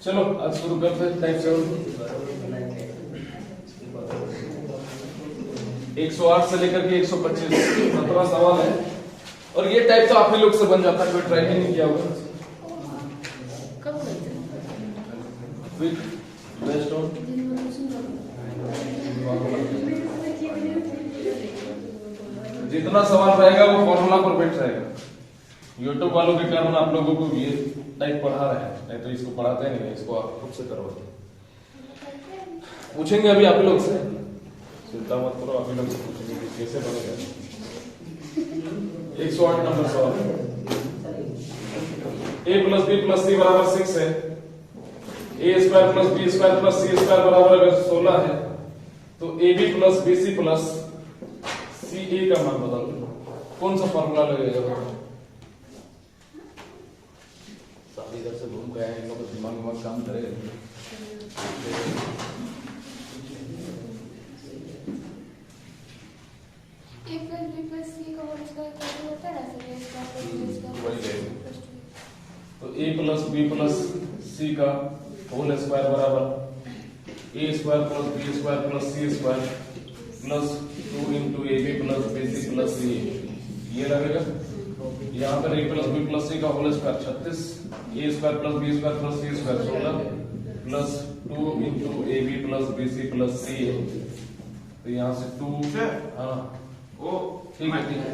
चलो आज शुरू करते हैं टाइप 7। 108 से लेकर के 125 17 सवाल है और ये टाइप तो आप ही लोग से बन जाता है, कोई ट्राई ही नहीं किया होगा। जितना सवाल रहेगा वो फॉर्मूला पर बैठ जाएगा। यूट्यूब वालों के कारण आप लोगों को ये टाइप पढ़ा रहे हैं, नहीं तो इसको पढ़ाते नहीं है, इसको आप खुद से करवाते। पूछेंगे अभी आप लोग से, चिंता मत करो, आप लोग से पूछेंगे कि कैसे बनेगा। 108 नंबर सवाल। a plus B plus C बराबर 6 है। A square plus B square plus C square बराबर अगर 16 है तो A B plus B C plus C A का मान बता दो। कौन सा फॉर्मूला लगेगा? सारी इधर से घूम गए हैं, इन लोगों का दिमाग काम करेगा। तो a plus B plus C का होल स्क्वायर बराबर A square plus B square plus C square plus 2 into A B plus B C plus C, ये लगेगा। यहाँ पर a plus B plus C का whole square 36, A square plus B square plus C square 16 plus 2 into A B plus B C plus C है। तो यहाँ से 2, हाँ ओ ठीक है ठीक है,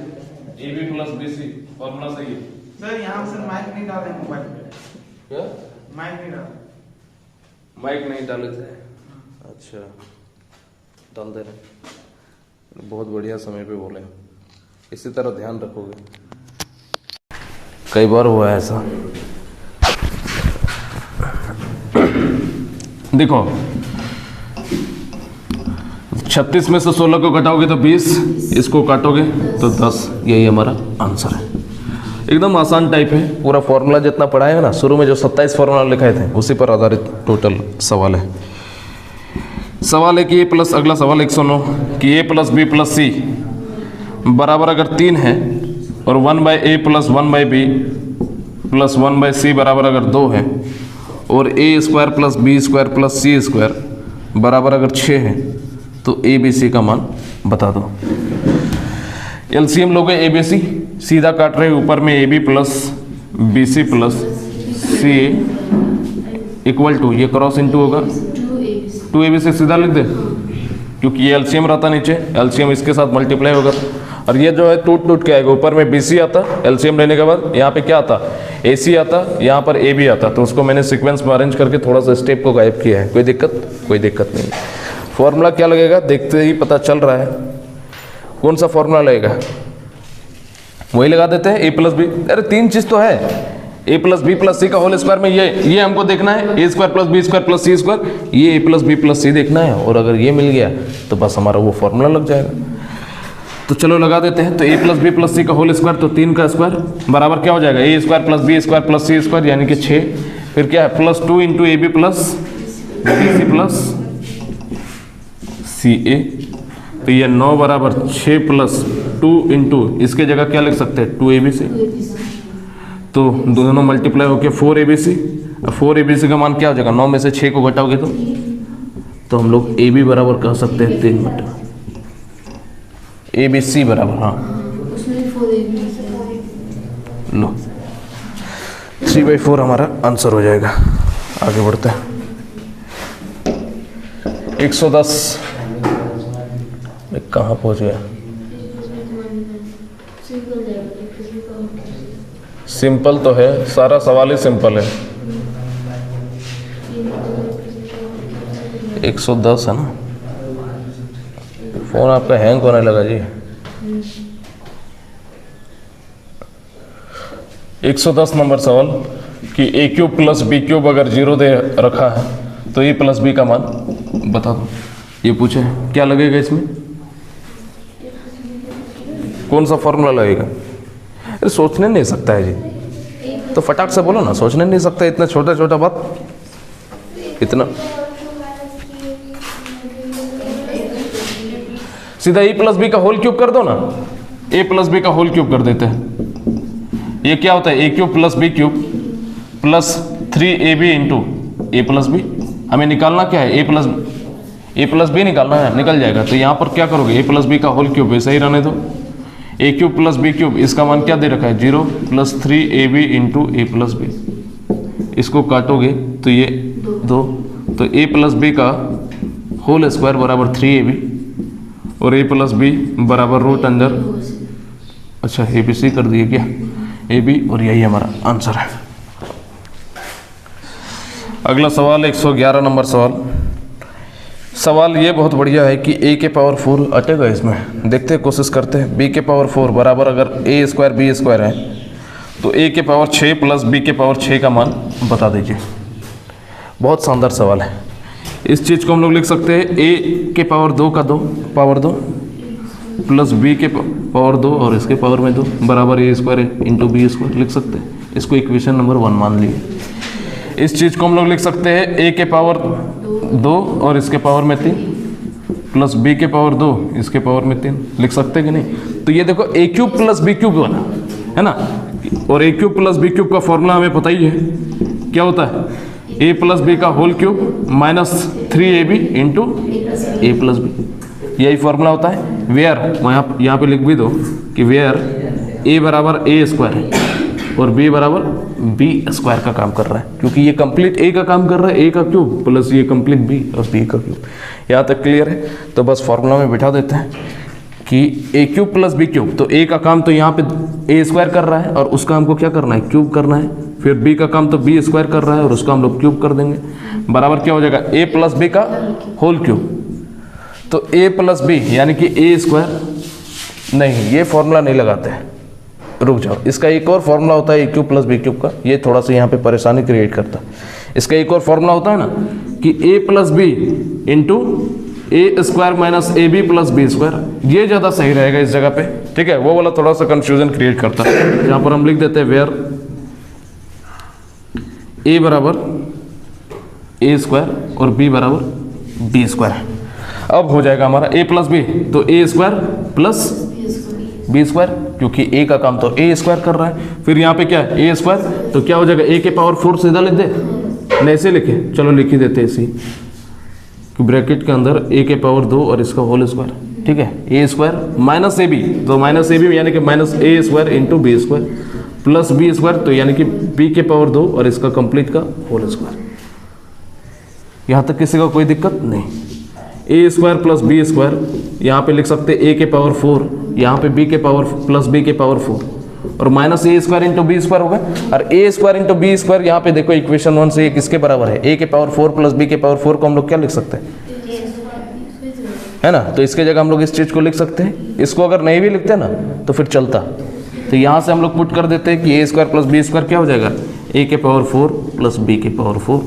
A B plus B C formula सही है सर। यहाँ से माइक नहीं डाले मोबाइल पे। क्या माइक नहीं डाले? माइक नहीं डाले थे? अच्छा डाल दे रहे, बहुत बढ़िया समय पे बोले। इसी तरह ध्यान रखोगे। कई बार हुआ है ऐसा। देखो 36 में से 16 को घटाओगे तो 20, इसको काटोगे तो 10, यही हमारा आंसर है। एकदम आसान टाइप है। पूरा फॉर्मूला जितना पढ़ाया है ना, शुरू में जो 27 फॉर्मूला लिखाए थे उसी पर आधारित टोटल सवाल है। सवाल है कि ए प्लस, अगला सवाल 109 कि A plus B plus C बराबर अगर 3 है और 1/a plus 1/b plus 1/c बराबर अगर 2 है और A square plus B square plus C square बराबर अगर 6 है तो ए बी सी का मान बता दो। एलसीएम लोगे ए बी सी, सीधा काट रहे ऊपर में A B plus B C plus C equal to, ये क्रॉस इंटू होगा 2abc, सीधा लिख दे क्योंकि ये एलसीएम रहता नीचे, एलसीएम इसके साथ मल्टीप्लाई होगा और ये जो है टूट टूट के आएगा। ऊपर में बीसी आता एलसीएम लेने के बाद, यहाँ पे क्या आता एसी आता, यहाँ पर ए बी आता, तो उसको मैंने सीक्वेंस में अरेंज करके थोड़ा सा स्टेप को गायब किया है। कोई दिक्कत? कोई दिक्कत नहीं। फॉर्मूला क्या लगेगा देखते ही पता चल रहा है। कौन सा फॉर्मूला लगेगा? वही लगा देते हैं, ए प्लस बी। अरे 3 चीज तो है, A plus B plus C का होल स्क्वायर में ये हमको देखना है, A square plus B square plus C square, ये A plus B plus C देखना है। और अगर ये मिल गया तो बस हमारा वो फॉर्मूला लग जाएगा। तो चलो लगा देते हैं। तो A plus B plus C का होल स्क्वायर, तो 3 का स्क्वायर बराबर क्या हो जाएगा? A square plus B square plus C square यानी कि 6। फिर क्या है? Plus 2 into A B plus B C plus C A. तो ये 9 बराबर 6 प्लस 2 इंटू, इसके जगह क्या लिख सकते हैं? 2abc। तो दोनों मल्टीप्लाई होके 4abc। 4abc का मान क्या हो जाएगा? 9 में से 6 को घटाओगे तो हम लोग ab बराबर कह सकते हैं 3 बटा abc बराबर, हाँ लो 3/4 हमारा आंसर हो जाएगा। आगे बढ़ते हैं। 110 कहाँ पहुंच गया? सिंपल तो है, सारा सवाल ही सिंपल है। 110 है ना? फोन आपका हैंग होने लगा जी। 110 नंबर सवाल कि A cube plus B cube अगर 0 दे रखा है तो ए प्लस बी का मान बता दो। ये पूछे क्या लगेगा इसमें? कौन सा फॉर्मूला लगेगा? अरे सोचने नहीं सकता है जी, तो फटाक से बोलो ना, सोचने नहीं सकता। इतना छोटा छोटा बात, इतना सीधा ए प्लस बी का होल क्यूब कर दो ना। ए प्लस बी का होल क्यूब कर देते हैं। ये क्या होता है A cube plus B cube plus 3ab into A plus B. हमें निकालना क्या है, ए प्लस बी निकालना है, निकल जाएगा। तो यहाँ पर क्या करोगे, ए प्लस बी का होल क्यूब वैसे ही रहने दो, ए क्यूब प्लस बी क्यूब, इसका मान क्या दे रखा है 0 plus 3ab into A plus B. इसको काटोगे तो ये 2, तो ए प्लस बी का होल स्क्वायर बराबर 3ab और ए प्लस बी बराबर रूट अंडर, अच्छा ए बी सी कर दिए क्या, ए बी, और यही हमारा आंसर है। अगला सवाल 111 नंबर सवाल ये बहुत बढ़िया है कि a के पावर 4 अटेगा इसमें, देखते हैं कोशिश करते हैं। b के पावर 4 बराबर अगर a स्क्वायर b स्क्वायर है तो a के पावर 6 प्लस b के पावर 6 का मान बता दीजिए। बहुत शानदार सवाल है। इस चीज़ को हम लोग लिख सकते हैं a के पावर 2 का 2 पावर 2 प्लस b के पावर 2 और इसके पावर में 2 बराबर a square into B square लिख सकते हैं। इसको इक्वेशन नंबर 1 मान लिए। इस चीज़ को हम लोग लिख सकते हैं a के पावर 2 और इसके पावर में 3 प्लस b के पावर 2 इसके पावर में 3 लिख सकते हैं कि नहीं। तो ये देखो a cube plus B cube बना है ना, और a cube plus B cube का फॉर्मूला हमें पता ही है, क्या होता है a प्लस बी का whole cube minus 3ab into A plus B, यही फॉर्मूला होता है। वेयर यहाँ पे लिख भी दो कि वेयर a बराबर a स्क्वायर है और b बराबर b स्क्वायर का काम कर रहा है, क्योंकि ये कंप्लीट a का काम कर रहा है, a का क्यूब प्लस ये कंप्लीट b और b का क्यूब। यहाँ तक क्लियर है। तो बस फॉर्मूला में बिठा देते हैं कि a cube plus b cube, तो a का काम तो यहाँ पे a स्क्वायर कर रहा है और उसका हमको क्या करना है, क्यूब करना है। फिर b का काम तो b स्क्वायर कर रहा है और उसका हम लोग क्यूब कर देंगे, बराबर क्या हो जाएगा a प्लस b का होल क्यूब। तो a प्लस b यानी कि a स्क्वायर, नहीं ये फॉर्मूला नहीं लगाते हैं, रुक जाओ। इसका एक और फॉर्मूला होता है A cube plus B cube का, ये थोड़ा सा यहाँ पे परेशानी क्रिएट करता है। इसका एक और फॉर्मूला होता है ना कि A plus B into A square minus A B plus B square, ये ज़्यादा सही रहेगा इस जगह पे, ठीक है। वो वाला थोड़ा सा कंफ्यूजन क्रिएट करता है। यहाँ पर हम लिख देते हैं वेयर ए बराबर ए स्क्वायर और बी बराबर बी स्क्वायर। अब हो जाएगा हमारा ए प्लस बी, तो A square plus B square, क्योंकि a का काम तो a स्क्वायर कर रहा है। फिर यहाँ पे क्या है a स्क्वायर, तो क्या हो जाएगा a के पावर 4 सीधा लिख दे, नहीं ऐसे लिखे, चलो लिख ही देते इसी ब्रैकेट के अंदर a के पावर 2 और इसका होल स्क्वायर, ठीक है। a square minus A B, तो माइनस ए बी यानी कि minus A square into B square plus B square, तो यानी कि b के पावर 2 और इसका कंप्लीट का होल स्क्वायर। यहाँ तक किसी का कोई दिक्कत नहीं। ए स्क्वायर प्लस बी स्क्वायर यहाँ पे लिख सकते हैं a के पावर 4, यहाँ पे b के पावर प्लस b के पावर 4 और minus A square into B square होगा। और a square into B square यहाँ पे देखो इक्वेशन 1 से ये किसके बराबर है, a के पावर 4 प्लस b के पावर 4 को हम लोग क्या लिख सकते हैं, है ना। तो इसके जगह हम लोग इस चीज़ को लिख सकते हैं। इसको अगर नहीं भी लिखते ना तो फिर चलता। तो यहाँ से हम लोग पुट कर देते हैं कि a square plus B square क्या हो जाएगा, a के पावर 4 प्लस b के पावर 4।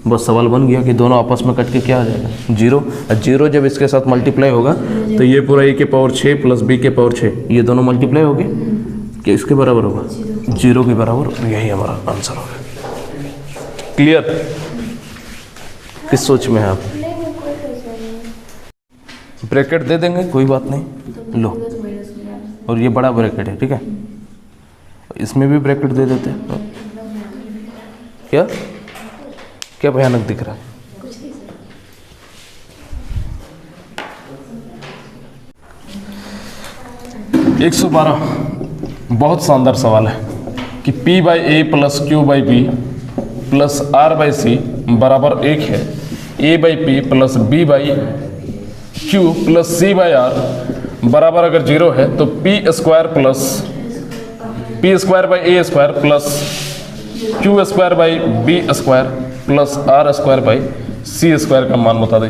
बस सवाल बन गया कि दोनों आपस में कट के क्या आ जाएगा 0। 0 जब इसके साथ मल्टीप्लाई होगा तो ये पूरा a के पावर 6 प्लस b के पावर 6, ये दोनों मल्टीप्लाई हो गए कि इसके बराबर होगा 0 के बराबर, और यही हमारा आंसर होगा। क्लियर, किस सोच में है आप? ब्रैकेट दे देंगे, कोई बात नहीं, लो। और ये बड़ा ब्रैकेट है, ठीक है, इसमें भी ब्रैकेट दे देते हैं। क्या भयानक दिख रहा है? एक 112 बहुत शानदार सवाल है कि P by A plus Q by B plus R by C बराबर 1 है। A by P plus B by Q plus C by R बराबर अगर 0 है तो P square by A square plus Q square by B square plus R square by C square का मान बता दें।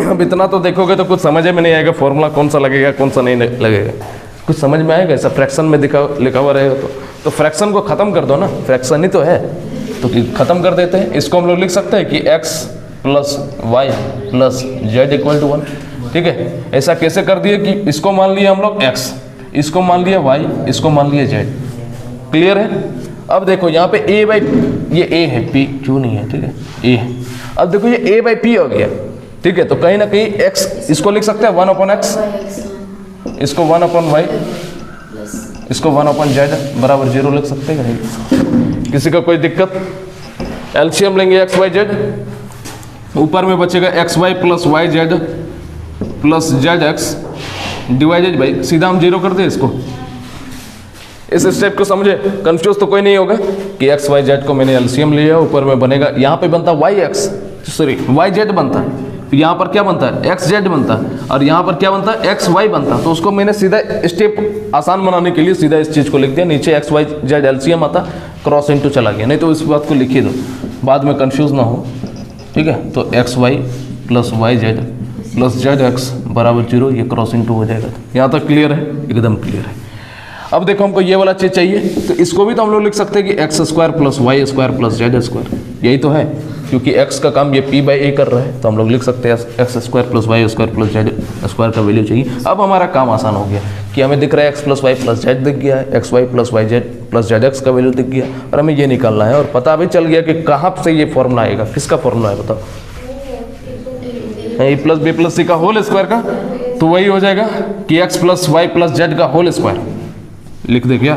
अब इतना तो देखोगे तो कुछ समझ में नहीं आएगा, फॉर्मूला कौन सा लगेगा कौन सा नहीं लगेगा, कुछ समझ में आएगा? ऐसा फ्रैक्शन में लिखा हुआ रहेगा तो फ्रैक्शन को ख़त्म कर दो ना, फ्रैक्शन ही तो है, तो ख़त्म कर देते हैं। इसको हम लोग लिख सकते हैं कि x plus Y plus Z equal to 1, ठीक है। ऐसा कैसे कर दिए कि इसको मान लिए हम लोग x, इसको मान लिया y, इसको मान लिया z। क्लियर है? अब देखो यहाँ पे a बाई, ये a है, p क्यों नहीं है, ठीक है, a है। अब देखो ये a बाई p हो गया, ठीक है, तो कहीं ना कहीं x इसको लिख सकते हैं 1/x, इसको 1/y इसको 1/z बराबर 0 लिख सकते हैं नहीं? किसी का कोई दिक्कत? एलसीएम लेंगे एक्स वाई जेड, ऊपर में बचेगा X Y plus Y Z plus Z X divided by, सीधा हम 0 कर दे इसको। इस स्टेप को समझे, कंफ्यूज तो कोई नहीं होगा कि एक्स वाई जेड को मैंने एलसीएम लिया, ऊपर में बनेगा, यहाँ पे बनता Y X sorry Y Z बनता है, यहाँ पर क्या बनता है एक्स जेड बनता है, और यहाँ पर क्या बनता है एक्स वाई बनता है। तो उसको मैंने सीधा स्टेप आसान बनाने के लिए सीधा इस चीज़ को लिख दिया, नीचे एक्स वाई जेड एलसीएम आता, क्रॉस इनटू चला गया, नहीं तो इस बात को लिख ही दो, बाद में कंफ्यूज ना हो, ठीक है। तो X Y plus Y Z plus Z X बराबर 0, ये क्रॉस इनटू हो जाएगा। यहाँ तक क्लियर है? एकदम क्लियर है। अब देखो हमको ये वाला चीज़ चाहिए, तो इसको भी तो हम लोग लिख सकते हैं कि X square plus Y square plus Z square, यही तो है, क्योंकि x का काम ये p/a कर रहा है, तो हम लोग लिख सकते हैं X square plus Y square plus Z square का वैल्यू चाहिए। अब हमारा काम आसान हो गया कि हमें दिख रहा है X plus Y plus Z दिख गया है, X Y plus Y Z plus Z X का वैल्यू दिख गया, और हमें ये निकालना है, और पता भी चल गया कि कहाँ से ये फॉर्मूला आएगा, किसका फॉर्मूला है बताओ, A plus B plus C का होल स्क्वायर का। तो वही हो जाएगा कि X plus Y plus Z का होल स्क्वायर, लिख दे क्या,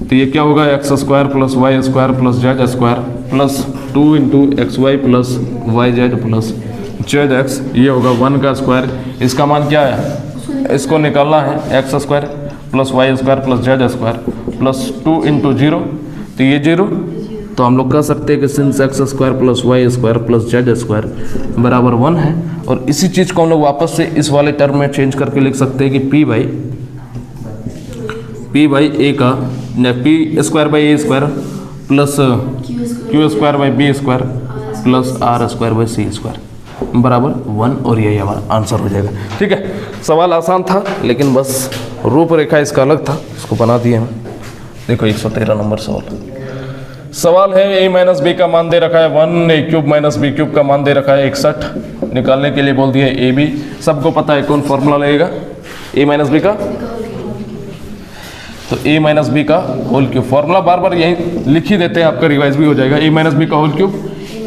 तो ये क्या होगा X square plus Y square plus Z square plus 2 into X Y plus Y Z plus Z X, ये होगा 1 का स्क्वायर। इसका मान क्या है, इसको निकालना है X square plus Y square plus Z square plus 2 into 0, तो ये 0, तो हम लोग कह सकते हैं कि since X square plus Y square plus Z square बराबर 1 है, और इसी चीज़ को हम लोग वापस से इस वाले टर्म में चेंज करके लिख सकते हैं कि p बाई ए का P square by A square plus Q square by B square plus R square by C square बराबर 1, और यही हमारा आंसर हो जाएगा। ठीक है, सवाल आसान था, लेकिन बस रूपरेखा इसका अलग था, इसको बना दिए हम। देखो 113 नंबर सवाल है, ए माइनस बी का मान दे रखा है 1, ए क्यूब माइनस बी क्यूब का मान दे रखा है 61, निकालने के लिए बोल दिया ए बी। सबको पता है कौन फॉर्मूला लगेगा ए माइनस बी का, तो ए माइनस बी का होल क्यूब, फॉर्मूला बार बार यही लिख ही देते हैं, आपका रिवाइज भी हो जाएगा। ए माइनस बी का होल क्यूब,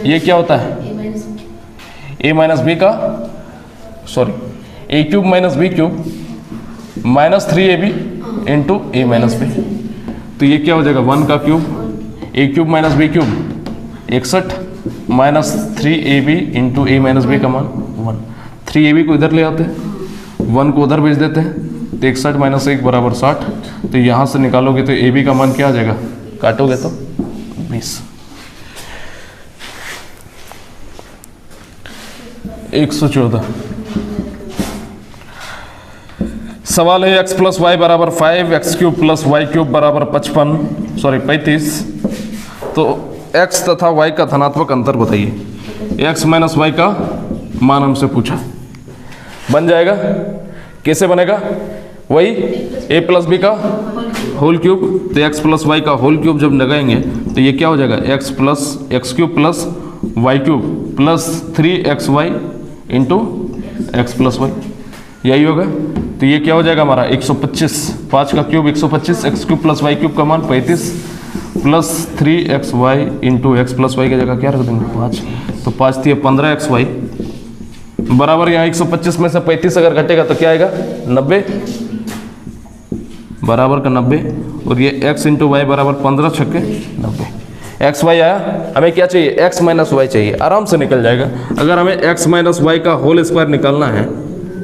ये क्या होता है ए माइनस बी का sorry A cube minus B cube minus 3ab into A minus B, तो ये क्या हो जाएगा 1 का cube, A cube minus B cube 61 minus 3ab into A minus B का मान 1, 3ab को इधर ले आते हैं, 1 को उधर भेज देते हैं, तो 61 माइनस 1 बराबर 60, तो यहाँ से निकालोगे तो ए बी का मान क्या आ जाएगा, काटोगे तो 20। 114 सवाल है एक्स प्लस वाई बराबर 5, X cube plus Y cube बराबर 35। तो x तथा y का धनात्मक अंतर बताइए। x माइनस वाई का मान हमसे पूछा, बन जाएगा, कैसे बनेगा, वही a प्लस बी का होल क्यूब, तो x प्लस वाई का होल क्यूब जब लगाएंगे तो ये क्या हो जाएगा x plus X cube plus Y cube plus 3xy into X plus Y, यही होगा। तो ये क्या हो जाएगा हमारा 125, 5 का cube 125, X cube plus Y cube का मान 35 plus 3xy into X plus Y की जगह क्या रख देंगे 5, तो 5 थी 15xy बराबर, यहाँ 125 में से 35 अगर घटेगा तो क्या आएगा 90 बराबर का 90, और ये x इंटू वाई बराबर 15 छक्के 90, एक्स वाई आया। हमें क्या चाहिए, x माइनस वाई चाहिए, आराम से निकल जाएगा। अगर हमें x माइनस वाई का होल स्क्वायर निकालना है,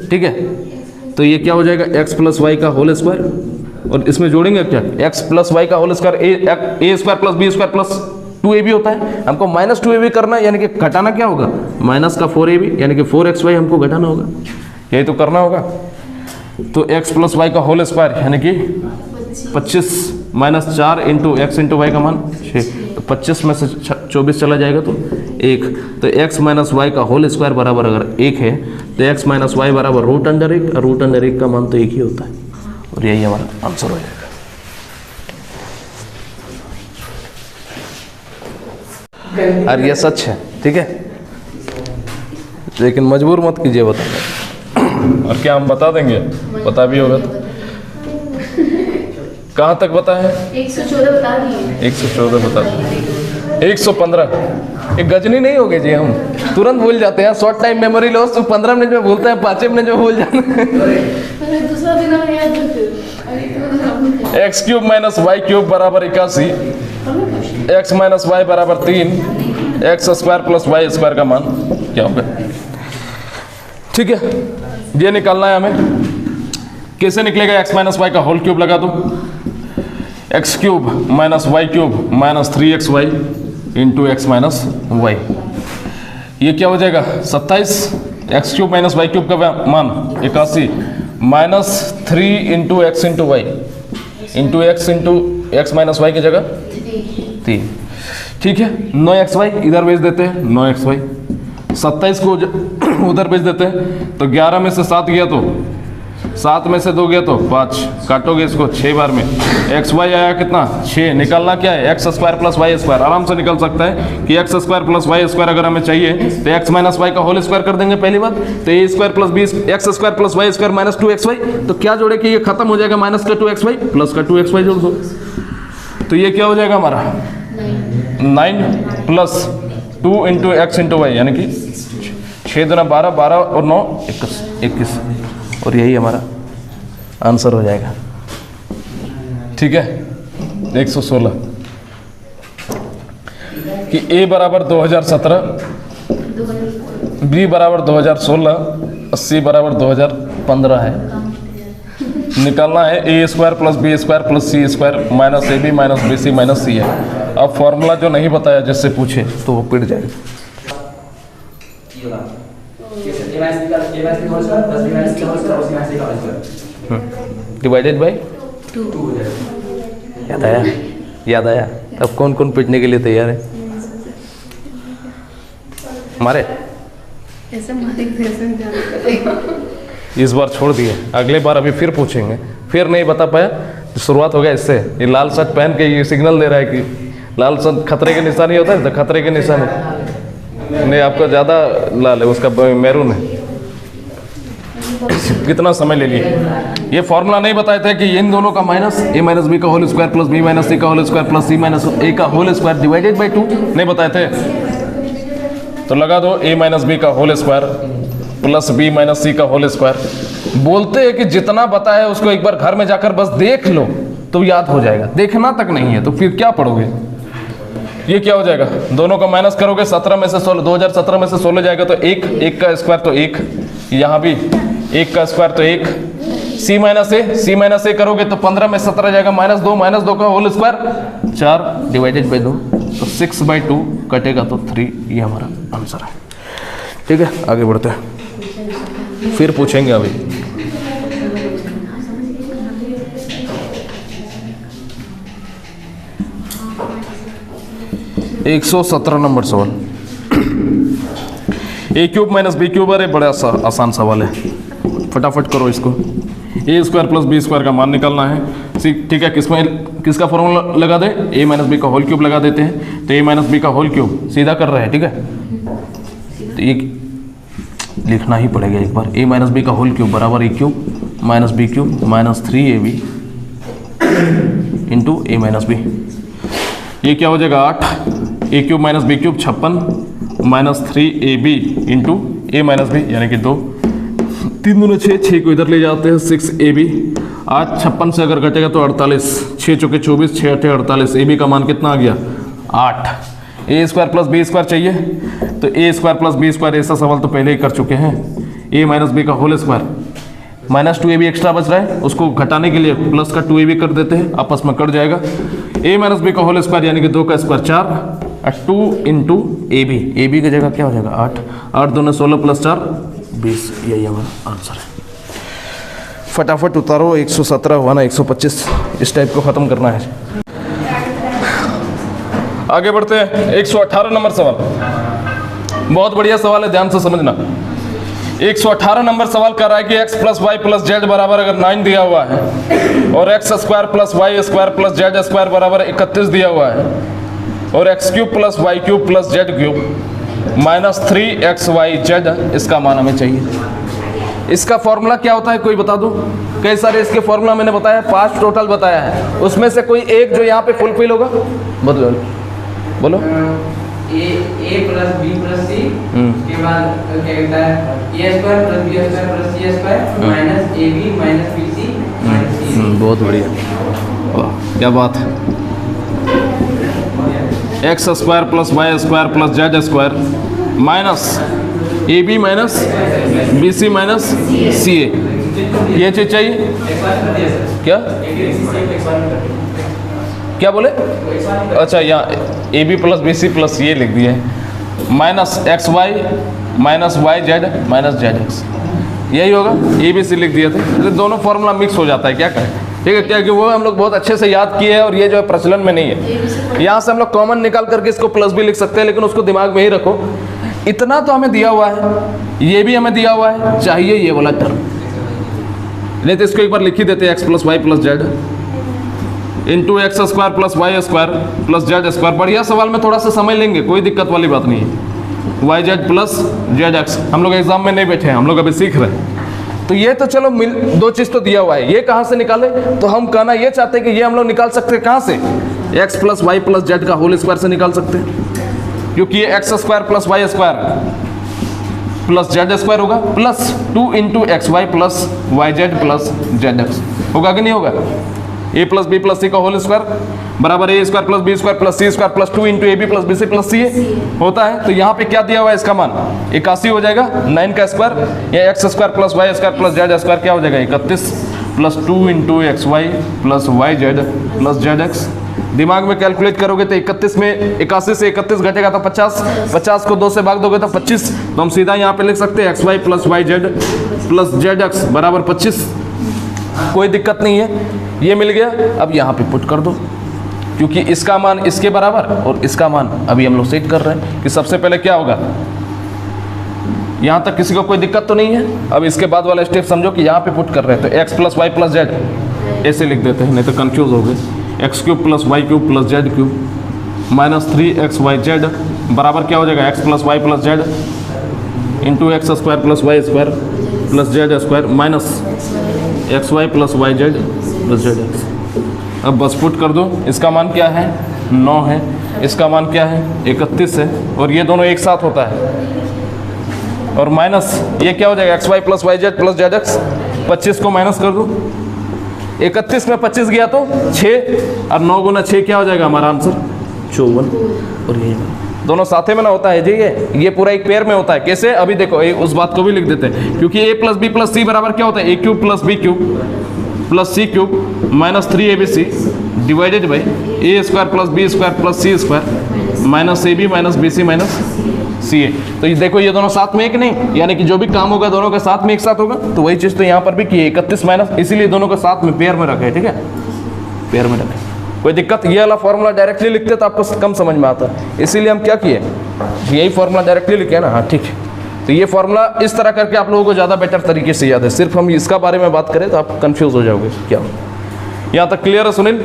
ठीक है, तो ये क्या हो जाएगा x प्लस वाई का होल स्क्वायर, और इसमें जोड़ेंगे क्या x प्लस वाई का whole square A square plus B square plus 2ab होता है, हमको माइनस 2ab करना है, यानी कि घटाना क्या होगा माइनस का 4ab, यानी कि 4xy हमको घटाना होगा, यही तो करना होगा। तो x प्लस वाई का होल स्क्वायर यानी कि 25 minus 4 into X into Y का मान 6, तो 25 में से 24 चला जाएगा तो 1, तो x माइनस वाई का होल स्क्वायर बराबर अगर 1 है तो x माइनस वाई बराबर रूट अंडर 1, और रूट अंडर 1 का मान तो 1 ही होता है, और यही हमारा आंसर हो जाएगा। और ये सच है, ठीक है, लेकिन मजबूर मत कीजिए बताने। और क्या हम बता देंगे, पता भी होगा तो कहाँ तक बता है 114 बता दिए, 114 बता दिए, 115 एक गजनी नहीं हो गए जी, हम तुरंत भूल जाते हैं, शॉर्ट टाइम मेमोरी लॉस, तो 15 मिनट में भूलते हैं, 5 मिनट में भूल जाते हैं। मैंने दूसरा दिन याद रखे अभी तो X cube minus Y cube बराबर 81, एक्स माइनस वाई बराबर 3, X square plus Y square का मान क्या होगा। ठीक है, ये निकालना है हमें। कैसे निकलेगा? एक्स माइनस वाई का होल क्यूब लगा दो, X cube minus Y cube minus 3x Y into X minus Y. ये क्या हो जाएगा? 27। X cube minus Y cube का मान 81 minus 3 into X into Y into X minus Y की जगह 3। ठीक है, 9xy इधर भेज देते हैं, 9xy 27 को उधर भेज देते हैं, तो 11 में से 7 गया तो 7 में से 2 गया तो 5, काटोगे इसको 6 बार में, एक्स वाई आया कितना? 6। निकालना क्या है? X square plus Y square. आराम से निकल सकता है कि X square plus Y square अगर हमें चाहिए तो एक्स माइनस वाई का होल स्क्वायर कर देंगे पहली बात, तो A square plus B X square plus Y square minus 2xy, तो क्या जोड़े कि ये खत्म हो जाएगा, माइनस का 2xy प्लस का 2xy जोड़ दो, तो ये क्या हो जाएगा हमारा 9 plus 2 into X into Y, यानी कि 6 दूना 12, 12 और 9 21, और यही हमारा आंसर हो जाएगा। ठीक है, 116 कि ए बराबर 2017, बी बराबर 2016 और सी बराबर 2015 है। निकालना है A square plus B square plus C square minus A B minus B C minus C है। अब फॉर्मूला जो नहीं बताया जिससे पूछे तो वो पिट जाएगा। डिवाइडेड बाई 2 याद आया। अब कौन कौन पिटने के लिए तैयार है? हमारे ऐसे मालिक जैसे जानते इस बार छोड़ दिए, अगले बार अभी फिर पूछेंगे, फिर नहीं बता पाया तो शुरुआत हो गया इससे। ये लाल शर्ट पहन के ये सिग्नल दे रहा है कि लाल शर्ट खतरे के निशानी होता है, तो खतरे के निशानी नहीं, आपका ज़्यादा लाल है, उसका मैरून है। कितना समय ले लिए? ये फॉर्मूला नहीं बताए थे कि इन दोनों का माइनस ए माइनस बी का whole square plus B minus C का whole square plus C minus A का होल स्क्वायर डिवाइडेड बाई 2 नहीं बताए थे, तो लगा दो ए माइनस बी का whole square plus B minus C का होल स्क्वायर। बोलते हैं कि जितना बताया उसको एक बार घर में जाकर बस देख लो तो याद हो जाएगा, देखना तक नहीं है तो फिर क्या पढ़ोगे। ये क्या हो जाएगा? दोनों का माइनस करोगे, 17 में से 16, 2017 में से 16 जाएगा तो 1 का स्क्वायर तो 1, यहाँ भी 1 का स्क्वायर तो 1, सी माइनस ए करोगे तो 15 में 17 जाएगा माइनस 2 का होल स्क्वायर 4 डिवाइडेड बाई 2, तो 6/2 कटेगा तो 3, ये हमारा आंसर है। ठीक है, आगे बढ़ते हैं, फिर पूछेंगे अभी। एक 117 नंबर सवाल, ए क्यूब माइनस बी क्यूब। अरे बड़ा आसान सवाल है, फटाफट करो इसको। ए स्क्वायर प्लस बी स्क्वायर का मान निकालना है। ठीक है, किसका फॉर्मूला लगा दे? ए माइनस बी का होल क्यूब लगा देते हैं, तो ए माइनस बी का होल क्यूब सीधा कर रहे हैं। ठीक है, तो ये लिखना ही पड़ेगा एक बार, ए माइनस बी का होल क्यूब बराबर A cube minus B cube minus 3ab into A minus B. ये क्या हो जाएगा? 8 A cube minus B cube 56 minus 3ab into A minus B, यानी कि 2 3 दूने 6 को इधर ले जाते हैं 6ab। 8 56 से अगर घटेगा तो 48, 6 चौके 24, 6 8 48, ए बी का मान कितना आ गया? 8। A square plus B square चाहिए, तो A square plus B square ऐसा सवाल तो पहले ही कर चुके हैं। ए माइनस बी का whole square minus 2ab extra बच रहा है, उसको घटाने के लिए प्लस का 2ab कर देते हैं, आपस में कट जाएगा। ए माइनस बी का होल स्क्वायर यानी कि 2 का स्क्वायर 4 और 2 इंटू ए बी की जगह क्या हो जाएगा? 8 8 2 16 प्लस 4 20, यही हमारा आंसर है। फटाफट उतारो, 117 हुआ ना 125, इस टाइप को ख़त्म करना है। आगे बढ़ते हैं, 118 नंबर सवाल, बहुत बढ़िया सवाल है, ध्यान से समझना। 118 नंबर सवाल कर रहा है कि x plus Y plus Z बराबर अगर 9 दिया हुआ है और X square plus Y square plus Z square बराबर 31 दिया हुआ है और X cube plus Y cube plus Z cube minus 3xyz, इसका मान हमें चाहिए। इसका फॉर्मूला क्या होता है कोई बता दो? कई सारे इसके फॉर्मूला मैंने बताया, 5 टोटल बताया है, उसमें से कोई एक जो यहाँ पे फुलफिल होगा? बोलो A plus B plus C के बाद क्या कहता है A square plus B square plus C square minus A B minus B C minus C. बहुत बढ़िया, वाह क्या बात है। X square plus Y square plus Z square minus A B minus B C minus C A, ये चीज चाहिए क्या? क्या बोले? अच्छा, यहाँ A B plus B C plus ये लिख दिए minus X Y minus Y Z minus Z X, यही होगा। ए बी सी लिख दिए थे, तो दोनों फॉर्मूला मिक्स हो जाता है, क्या करें, ठीक है। क्या कि वो हम लोग बहुत अच्छे से याद किए हैं और ये जो है प्रचलन में नहीं है। यहाँ से हम लोग कॉमन निकाल करके इसको प्लस भी लिख सकते हैं, लेकिन उसको दिमाग में ही रखो। इतना तो हमें दिया हुआ है, ये भी हमें दिया हुआ है, चाहिए ये वाला टर्म, नहीं तो इसको एक बार लिख ही देते हैं X plus Y plus Z into X square plus Y square plus Z square. बढ़िया सवाल में थोड़ा सा समझ लेंगे, कोई दिक्कत वाली बात नहीं है। Y Z plus Z X, हम लोग एग्जाम में नहीं बैठे हैं, हम लोग अभी सीख रहे हैं। तो ये तो चलो दो चीज़ तो दिया हुआ है, ये कहाँ से निकाले? तो हम कहना ये चाहते हैं कि ये हम लोग निकाल सकते हैं कहाँ से? X plus Y plus Z का होल स्क्वायर से निकाल सकते हैं, क्योंकि ये X square plus Y square plus Z square होगा plus 2 into X Y plus Y Z plus Z X, होगा कि नहीं होगा? A plus B plus C का होल स्क्वायर बराबर A square plus B square plus C square plus 2 into A B plus B C plus C होता है। तो यहाँ पे क्या दिया हुआ है? इसका मान 81 हो जाएगा, 9 का स्क्वायर या X square plus Y square plus Z square क्या हो जाएगा? 31 plus 2 into X Y plus Y Z plus Z X. दिमाग में कैलकुलेट करोगे तो 31 में 81 से 31 घटेगा तो 50, 50 को 2 से भाग दोगे तो 25। तो हम सीधा यहाँ पे लिख सकते हैं X Y plus Y Z plus Z X बराबर 25, कोई दिक्कत नहीं है। ये मिल गया, अब यहाँ पे पुट कर दो, क्योंकि इसका मान इसके बराबर और इसका मान अभी हम लोग सेट कर रहे हैं कि सबसे पहले क्या होगा। यहाँ तक किसी को कोई दिक्कत तो नहीं है? अब इसके बाद वाला स्टेप समझो कि यहाँ पे पुट कर रहे हैं, तो X plus Y plus Z ऐसे लिख देते हैं, नहीं तो कंफ्यूज हो गए। X cube plus Y cube plus Z cube minus 3 XY Z बराबर क्या हो जाएगा? X plus Y plus Z into X square plus Y square plus Z square minus X Y plus Y Z plus Z X. अब बस put कर दो, इसका मान क्या है? 9 है, इसका मान क्या है? 31 है, और ये दोनों एक साथ होता है, और माइनस ये क्या हो जाएगा? X Y plus Y Z plus Z X. 25 को माइनस कर दो, 31 में 25 गया तो 6, और 9 गुना 6 क्या हो जाएगा हमारा आंसर? 54। और ये दोनों साथे में ना होता है जी, ये पूरा एक पेयर में होता है। कैसे? अभी देखो, उस बात को भी लिख देते हैं, क्योंकि A plus B plus C बराबर क्या होता है? A cube plus B cube plus C cube minus 3ABC divided by A square plus B square plus C square minus A B minus B C minus C A. तो ये देखो, ये दोनों साथ में एक नहीं, यानी कि जो भी काम होगा दोनों के साथ में एक साथ होगा। तो वही चीज़ तो यहाँ पर भी की है, 31 माइनस, इसीलिए दोनों के साथ में पेयर में रखे, ठीक है, पेयर में रखे। कोई दिक्कत? ये वाला फॉर्मूला डायरेक्टली लिखते तो आपको कम समझ में आता है, इसीलिए हम क्या किए, यही फॉर्मूला डायरेक्टली लिखे ना। हाँ ठीक है, तो ये फॉर्मूला इस तरह करके आप लोगों को ज़्यादा बेटर तरीके से याद है। सिर्फ हम इसका बारे में बात करें तो आप कंफ्यूज हो जाओगे क्या। यहाँ तक क्लियर है सुनील?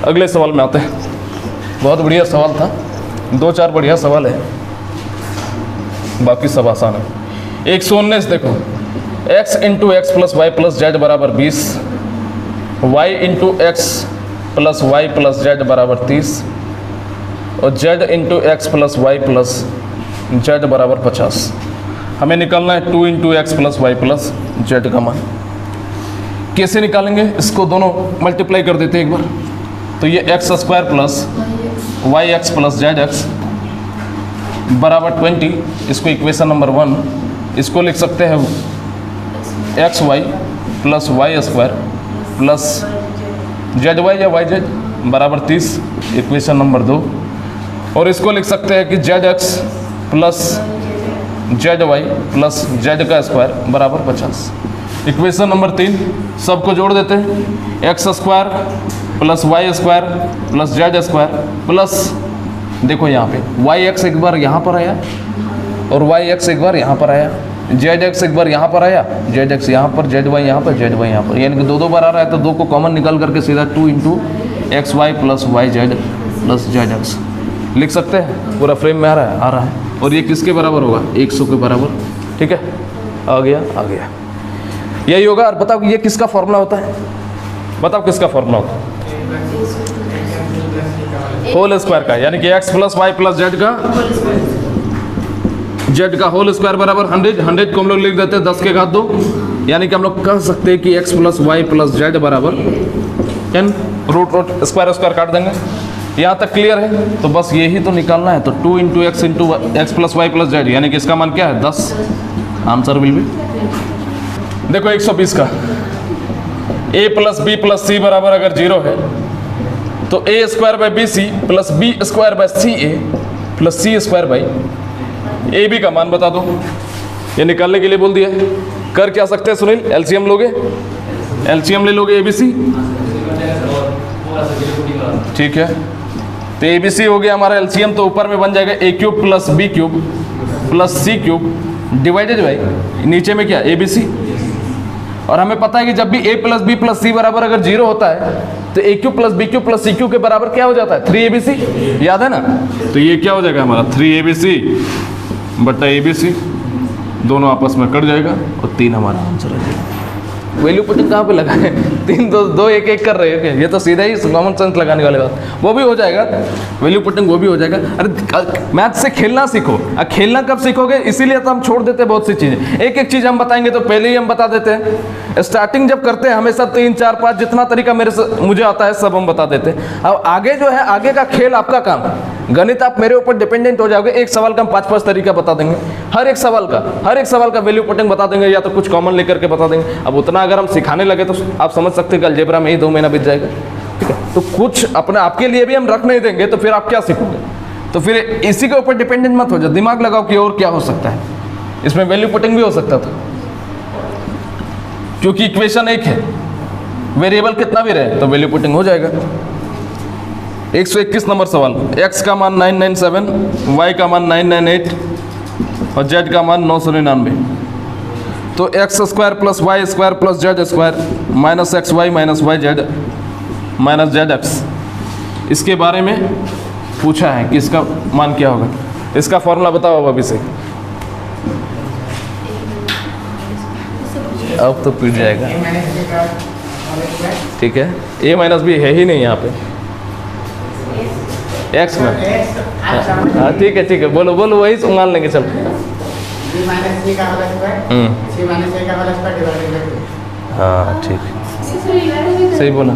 अगले सवाल में आते हैं। बहुत बढ़िया सवाल था, 2-4 बढ़िया सवाल है, बाकी सब आसान है। 119 देखो, x into X plus Y plus Z बराबर 20, Y into X plus Y plus Z बराबर 30, और Z into X plus Y plus Z बराबर 50। हमें निकालना है 2 into X plus Y plus Z का मान। कैसे निकालेंगे? इसको दोनों मल्टीप्लाई कर देते हैं एक बार। तो ये X square plus Y X plus Z X बराबर 20, इसको इक्वेशन नंबर 1, इसको लिख सकते हैं X Y plus Y square plus Z Y या वाई जेड बराबर 30, इक्वेशन नंबर 2, और इसको लिख सकते हैं कि Z X plus Z Y plus Z का स्क्वायर बराबर 50, इक्वेशन नंबर 3। सबको जोड़ देते हैं, X square plus Y square plus Z square plus, देखो यहाँ पे वाई एक्स एक बार यहाँ पर आया और वाई एक्स एक बार यहाँ पर आया, जेड एक्स एक बार यहाँ पर आया, जेड एक्स यहाँ पर, जेड वाई यहाँ पर, जेड वाई यहाँ पर, यानी कि 2 बार आ रहा है। तो 2 को कॉमन निकाल करके सीधा 2 into X Y plus Y Z plus Z X लिख सकते हैं। पूरा फ्रेम में आ रहा है। और ये किसके बराबर होगा? 100 के बराबर, ठीक है, आ गया यही होगा। और बताओ ये किसका फॉर्मूला होता है? बताओ किसका फॉर्मूला होता है? होल स्क्वायर का, यानी कि X plus Y plus Z का होल स्क्वायर बराबर 100 को हम लोग लिख देते हैं 10 के घात 2, यानी कि हम लोग कह सकते हैं कि X plus Y plus Z बराबर 10, रूट स्क्वायर स्क्वायर काट देंगे। यहाँ तक क्लियर है? तो बस यही तो निकालना है। तो 2 into X plus Y plus Z, यानी कि इसका मान क्या है 10। आंसर विल बी, देखो 120 का a plus B plus C बराबर अगर 0 है तो a square by B C plus B square by C A plus C square by A B का मान बता दो। ये निकालने के लिए बोल दिया है। कर क्या सकते हैं सुनील? एलसीएम लोगे, एलसीएम ले लोगे ए बी सी, ठीक है। तो ए बी सी हो गया हमारा एलसीएम, तो ऊपर में बन जाएगा A cube plus B cube plus C cube divided by नीचे में क्या ए बी सी। और हमें पता है कि जब भी a plus B plus C बराबर अगर 0 होता है तो a cube plus B cube plus C cube के बराबर क्या हो जाता है 3abc, याद है ना? तो ये क्या हो जाएगा हमारा 3abc बटा abc, दोनों आपस में कट जाएगा और 3 हमारा आंसर आ जाएगा। वैल्यू पुटिंग कहाँ पे लगा है? 3 2 1 1 कर रहे हैं, ये तो सीधा ही कॉमन सेंस लगाने वाली बात, वो भी हो जाएगा। वैल्यू पुटिंग वो भी हो जाएगा। अरे मैथ से खेलना सीखो। खेलना कब सीखोगे? इसीलिए तो हम छोड़ देते हैं बहुत सी चीज़ें। एक एक चीज़ हम बताएंगे तो पहले ही हम बता देते हैं। स्टार्टिंग जब करते हैं हमेशा 3 4 5 जितना तरीका मुझे आता है सब हम बता देते हैं। अब आगे जो है आगे का खेल आपका काम, गणित आप मेरे ऊपर डिपेंडेंट हो जाओगे। एक सवाल का हम 5 तरीका बता देंगे, हर एक सवाल का वैल्यू पुटिंग बता देंगे, या तो कुछ कॉमन लेकर के बता देंगे। अब उतना अगर हम सिखाने लगे तो आप समझ सकते हैं कि अलजेब्रा में ही 2 महीना बीत जाएगा, ठीक है। तो कुछ अपने आपके लिए भी हम रख नहीं देंगे तो फिर आप क्या सीखोगे? तो फिर इसी के ऊपर डिपेंडेंट मत हो जाओ, दिमाग लगाओ कि और क्या हो सकता है। इसमें वैल्यू पुटिंग भी हो सकता था, क्योंकि इक्वेशन एक है, वेरिएबल कितना भी रहे तो वैल्यू पुटिंग हो जाएगा। 121 नंबर सवाल, x का मान 997, y का मान 998 और z का मान 999। तो X square plus Y square plus Z square minus X Y minus Y Z minus Z X, इसके बारे में पूछा है कि इसका मान क्या होगा। इसका फॉर्मूला बताओ अब अभी से। अब तो पीट जाएगा, ठीक है। a माइनस बी है ही नहीं यहाँ पे x में। हाँ ठीक है बोलो वही मान लेंगे। चलो हाँ ठीक, सही बोला।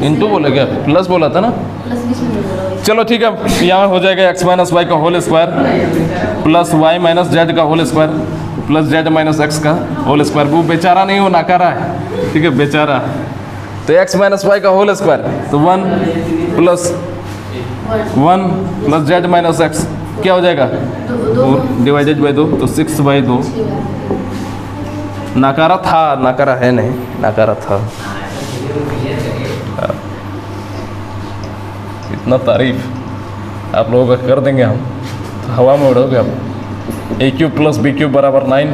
इंटू बोला क्या? प्लस बोला था ना? चलो ठीक है, यहाँ हो जाएगा x माइनस वाई का whole square plus Y minus Z का whole square plus Z minus X का होल स्क्वायर। वो बेचारा नहीं, वो नाकारा है, ठीक है, बेचारा। तो x माइनस वाई का होल स्क्वायर तो 1 प्लस जेड माइनस एक्स क्या हो जाएगा डिवाइडेड बाई 2, तो 6/2। नाकारा था, नाकारा है नहीं, नाकारा था। इतना तारीफ आप लोगों का कर देंगे हम तो हवा में उड़ोगे आप। a cube plus B cube बराबर 9,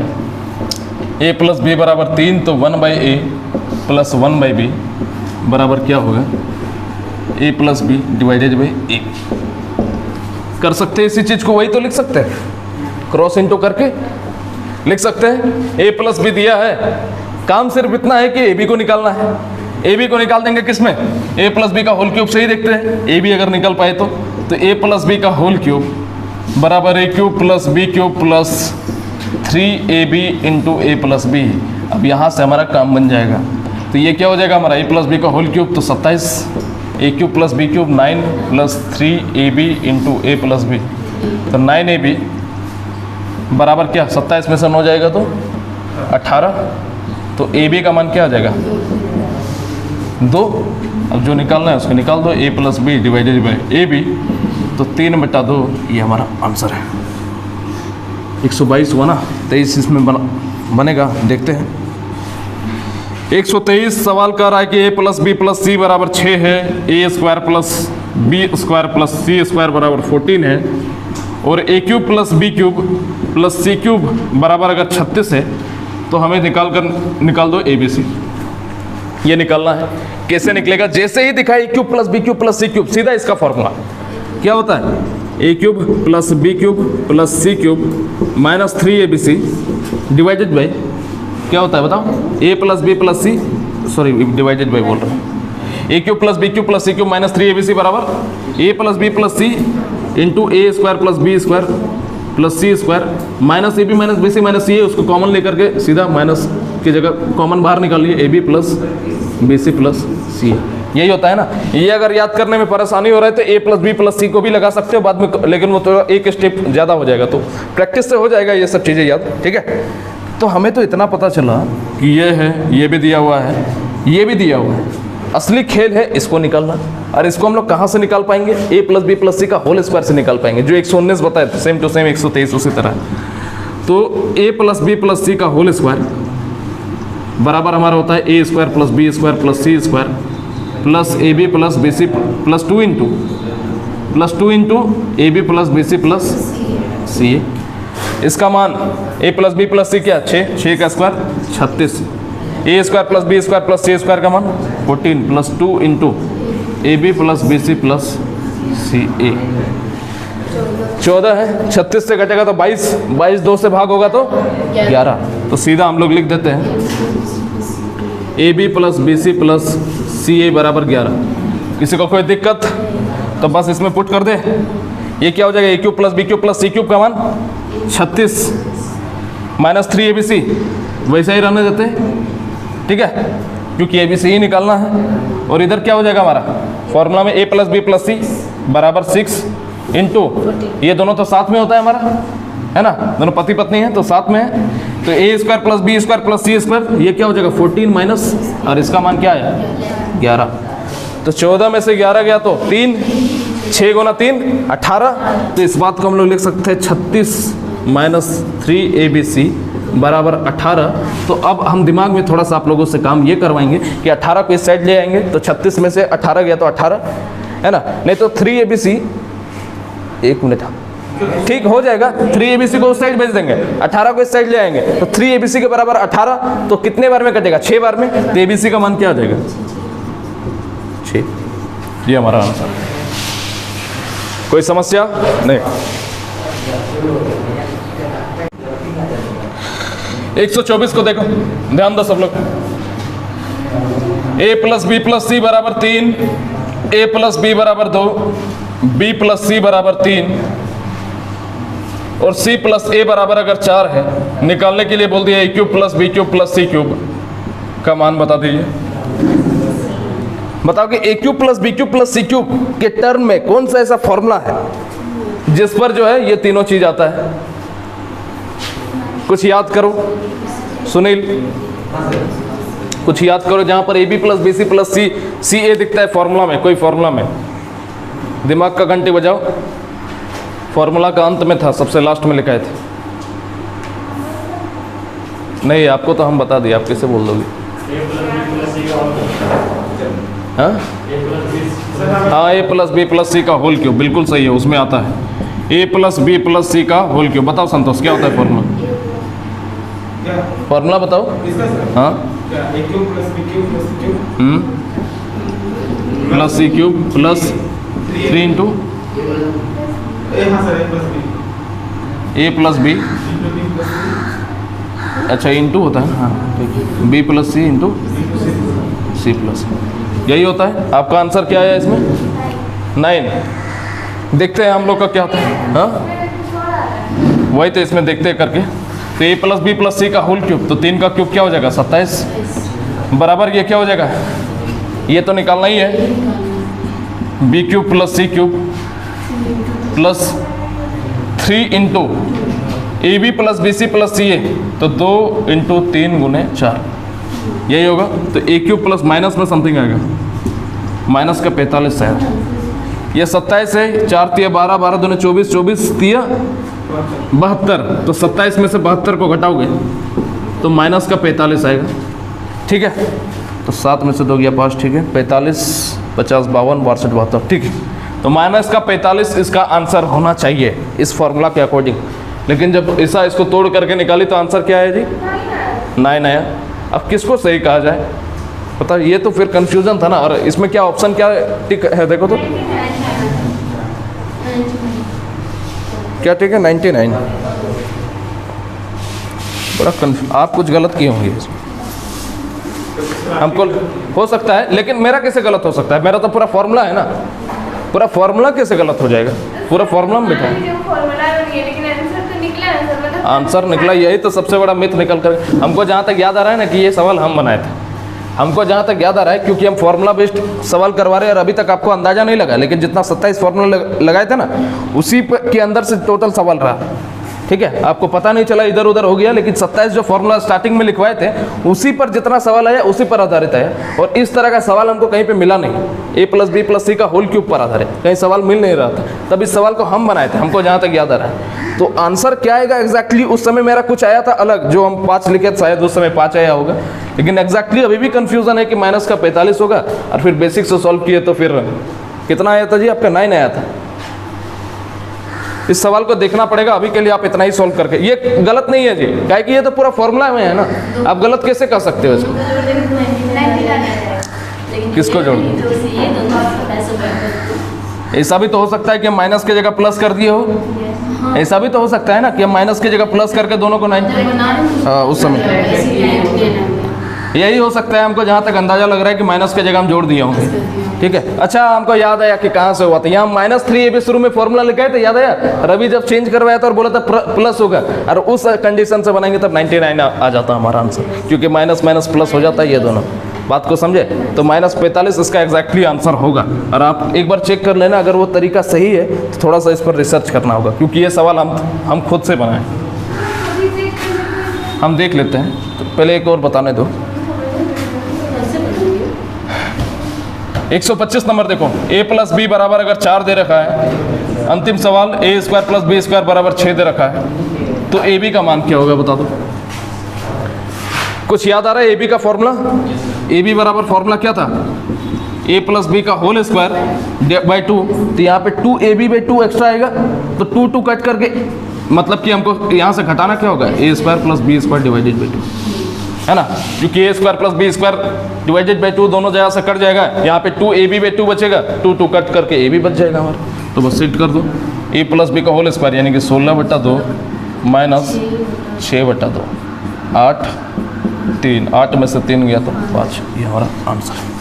a प्लस बी बराबर 3, तो 1/a प्लस 1/b बराबर क्या होगा a plus B divided by a। कर सकते हैं इसी चीज़ को, वही तो लिख सकते हैं, क्रॉस इंटू करके लिख सकते हैं। a प्लस बी दिया है, काम सिर्फ इतना है कि ए बी को निकालना है। ए बी को निकाल देंगे किस में? a प्लस बी का होल क्यूब से ही देखते हैं, ए बी अगर निकल पाए तो a प्लस बी का होल क्यूब बराबर a cube plus B cube plus 3ab into a plus B. अब यहाँ से हमारा काम बन जाएगा। तो ये क्या हो जाएगा हमारा a प्लस बी का होल क्यूब तो 27, a cube plus B cube 9 plus 3ab into a plus B, तो 9ab बराबर क्या 27 में से 9 जाएगा तो 18, तो ab का मान क्या आ जाएगा 2। अब जो निकालना है उसको निकाल दो, a plus B divided by ab, तो 3/2 ये हमारा आंसर है। 122 हुआ ना, 23 इसमें बनेगा, देखते हैं। 123 सवाल कर रहा है कि a plus B plus C बराबर 6 है, a square plus B square plus C square बराबर 14 है, और a cube plus B cube plus C cube बराबर अगर 36 है, तो हमें निकाल दो ABC। ये निकालना है, कैसे निकलेगा? जैसे ही दिखाई a cube plus B cube plus C cube, सीधा इसका फॉर्मूला क्या होता है? a cube plus B cube plus C cube minus 3abc divided by क्या होता है बताओ? a plus B plus C, sorry divided by बोल रहा हूँ, A cube plus B cube plus C cube minus 3abc बराबर A plus B plus C into A square plus B square plus C square minus A B minus B C minus C A, उसको common लेकर के सीधा minus की जगह common बाहर निकालिए, A B plus B C plus C A. यही होता है ना। ये अगर याद करने में परेशानी हो रहा है तो ए प्लस बी प्लस सी को भी लगा सकते हो बाद में, लेकिन वो तो एक स्टेप ज़्यादा हो जाएगा, तो प्रैक्टिस से हो जाएगा ये सब चीज़ें याद। ठीक है, तो हमें तो इतना पता चला कि ये है, ये भी दिया हुआ है, ये भी दिया हुआ है। असली खेल है इसको निकालना, और इसको हम लोग कहाँ से निकाल पाएंगे? ए प्लस बी प्लस सी का होल स्क्वायर से निकाल पाएंगे, जो 119 बताए थे, सेम टू सेम 123 उसी तरह। तो A plus B plus C का होल स्क्वायर बराबर हमारा होता है A square plus B square plus C square plus A B plus B C plus 2 into A B plus B C plus C A. इसका मान A plus B plus C क्या? 6 का square 36, A square plus B square plus C square का मान 14 plus 2 into A B plus B C plus C ए। 14 है, 36 से घटेगा तो 22, 2 से भाग होगा तो 11। तो सीधा हम लोग लिख देते हैं A B plus B C plus C A बराबर 11। किसी को कोई दिक्कत तो बस इसमें पुट कर दे। ये क्या हो जाएगा? A cube plus B cube plus C cube का मान 36 माइनस 3abc, वैसे ही रहने देते हैं। ठीक है, क्योंकि abc ही निकालना है। और इधर क्या हो जाएगा हमारा फॉर्मूला में? ए प्लस बी प्लस सी बराबर 6 इंटू, ये दोनों तो साथ में होता है हमारा, है ना, दोनों पति पत्नी हैं तो साथ में है। तो A square plus B square plus C square, ये क्या हो जाएगा? 14 माइनस, और इसका मान क्या है? 11। तो 14 में से 11 गया तो 3, 6 गुना 3 18। तो इस बात को हम लोग लिख सकते हैं 36 माइनस 3abc बराबर 18। तो अब हम दिमाग में थोड़ा सा आप लोगों से काम ये करवाएंगे कि 18 को इस साइड ले आएंगे तो 36 में से 18 गया तो 18, है ना, नहीं तो 3abc, एक मिनट, ठीक हो जाएगा, 3abc को उस साइड भेज देंगे, 18 को इस साइड ले आएंगे तो 3abc के बराबर 18। तो कितने बार में कटेगा? 6 बार में। तो abc का मान क्या आ जाएगा? 6। ये हमारा आंसर है। कोई समस्या नहीं। 124 को देखो, ध्यान दो सब लोग। ए प्लस बी प्लस सी बराबर 3, ए प्लस बी बराबर 2, बी प्लस सी बराबर 3 और सी प्लस ए बराबर अगर 4 है, निकालने के लिए बोल दिया A cube plus B cube plus C cube का मान बता दीजिए। बताओ कि A cube plus B cube plus C cube के टर्म में कौन सा ऐसा फॉर्मूला है जिस पर जो है ये तीनों चीज आता है? कुछ याद करो सुनील, कुछ याद करो जहां पर A B plus B C plus C A दिखता है फॉर्मूला में, कोई फॉर्मूला में दिमाग का घंटी बजाओ। फॉर्मूला का अंत में था, सबसे लास्ट में लिखा थे। नहीं, आपको तो हम बता दिए, आप कैसे बोल दोगे? हाँ, ए प्लस बी प्लस सी का होल क्यूब, बिल्कुल सही है, उसमें आता है A plus B plus C का होल क्यूब। बताओ संतोष, क्या होता है फॉर्मूला? फॉर्मूला बताओ। हाँ, plus C cube plus 3 into A plus B, अच्छा इंटू होता है। हाँ ठीक है, B plus C into C plus, यही होता है। आपका आंसर क्या है इसमें? 9। देखते हैं हम लोग का क्या होता है। हाँ, वही तो इसमें देखते हैं करके। तो A plus B plus C का होल क्यूब, तो 3 का क्यूब क्या हो जाएगा? 27 बराबर ये क्या हो जाएगा? ये तो निकालना ही है, B cube plus C cube plus 3 into A B plus B C plus C A, तो 2 इंटू 3 गुने 4, यही होगा। तो ए क्यूब प्लस माइनस में समथिंग आएगा, माइनस का 45 है। ये 27 है, 4 तिया 12, 12 दूने 24, 24 तिया 72। तो 27 में से 72 को घटाओगे तो माइनस का 45 आएगा। ठीक है, तो 7 में से 2 गया 5, ठीक है, 45, 50, 52, 62, 72, ठीक है। तो माइनस का 45 इसका आंसर होना चाहिए इस फॉर्मूला के अकॉर्डिंग। लेकिन जब ऐसा इसको तोड़ करके निकाली तो आंसर क्या है जी? 9 आया। अब किसको सही कहा जाए? पता, ये तो फिर कंफ्यूजन था ना। और इसमें क्या ऑप्शन क्या टिक है, देखो तो क्या टिक है? 99। बड़ा आप कुछ गलत किए होंगे इसमें। हमको हो सकता है, लेकिन मेरा कैसे गलत हो सकता है? मेरा तो पूरा फॉर्मूला है ना, पूरा फॉर्मूला कैसे गलत हो जाएगा? पूरा फॉर्मूला में बैठा है, आंसर निकला। यही तो सबसे बड़ा मिथ निकल कर हमको जहाँ तक याद आ रहा है ना कि ये सवाल हम बनाए थे, हमको जहाँ तक याद आ रहा है, क्योंकि हम फार्मूला बेस्ड सवाल करवा रहे हैं और अभी तक आपको अंदाजा नहीं लगा, लेकिन जितना 27 फार्मूला लगाए थे ना उसी के अंदर से टोटल सवाल रहा। ठीक है, आपको पता नहीं चला, इधर उधर हो गया, लेकिन 27 जो फार्मूला स्टार्टिंग में लिखवाए थे उसी पर जितना सवाल आया उसी पर आधारित है। और इस तरह का सवाल हमको कहीं पे मिला नहीं, a+b+c का होल क्यूब पर आधारित कहीं सवाल मिल नहीं रहा था, तब इस सवाल को हम बनाए थे, हमको जहाँ तक याद आ रहा है। तो आंसर क्या आएगा एग्जैक्टली? उस समय मेरा कुछ आया था अलग, जो हम 5 लिखे, शायद उस समय 5 आया होगा, लेकिन एग्जैक्टली अभी भी कंफ्यूजन है कि माइनस का 45 होगा, और फिर बेसिक से सॉल्व किए तो फिर कितना आया था जी आपका? 9 आया था। इस सवाल को देखना पड़ेगा, अभी के लिए आप इतना ही सॉल्व करके, ये गलत नहीं है जी, क्या कि ये तो पूरा फॉर्मूला में है ना, आप गलत कैसे कर सकते हो इसको? किसको जोड़ दो? ऐसा भी तो हो सकता है कि हम माइनस की जगह प्लस कर दिए हो, ऐसा भी तो हो सकता है ना कि हम माइनस की जगह प्लस करके दोनों को 9 उस समय यही हो सकता है। हमको जहाँ तक अंदाजा लग रहा है कि माइनस की जगह हम जोड़ दिए होंगे। ठीक है, अच्छा हमको याद आया कि कहाँ से हुआ था, यहाँ -3ab शुरू में फॉर्मूला लिखा है, तो याद आया रवि जब चेंज करवाया था और बोला था प्लस होगा, और उस कंडीशन से बनाएंगे तब 99 आ जाता हमारा आंसर, क्योंकि माइनस माइनस प्लस हो जाता है, ये दोनों बात को समझे। तो -45 इसका एग्जैक्टली आंसर होगा, और आप एक बार चेक कर लेना, अगर वो तरीका सही है तो थोड़ा सा इस पर रिसर्च करना होगा, क्योंकि ये सवाल हम खुद से बनाए, हम देख लेते हैं। तो पहले एक और बताने दो, 125 नंबर देखो, a+b बराबर अगर 4 दे रखा है, अंतिम सवाल a² + b² बराबर 6 दे रखा है, तो ab का मान क्या होगा बता दो? कुछ याद आ रहा है ab का फॉर्मूला? ab बराबर फॉर्मूला क्या था? a+b का होल स्क्वायर बाई 2, तो यहाँ पे 2ab/2 एक्स्ट्रा आएगा, तो 2 कट करके, मतलब कि हमको यहाँ से घटाना क्या होगा? a² + b² डिवाइडेड बाई 2, है ना, क्योंकि a² + b² डिवाइडेड बाई 2 दोनों जगह से कट जाएगा, यहाँ पे 2ab/2 बचेगा, 2 कट करके ab बच जाएगा हमारा। तो बस सेट कर दो, a+b का होल स्क्वायर यानी कि 16/2 माइनस 6/2, 8 में से 3 गया तो 5, ये हमारा आंसर है।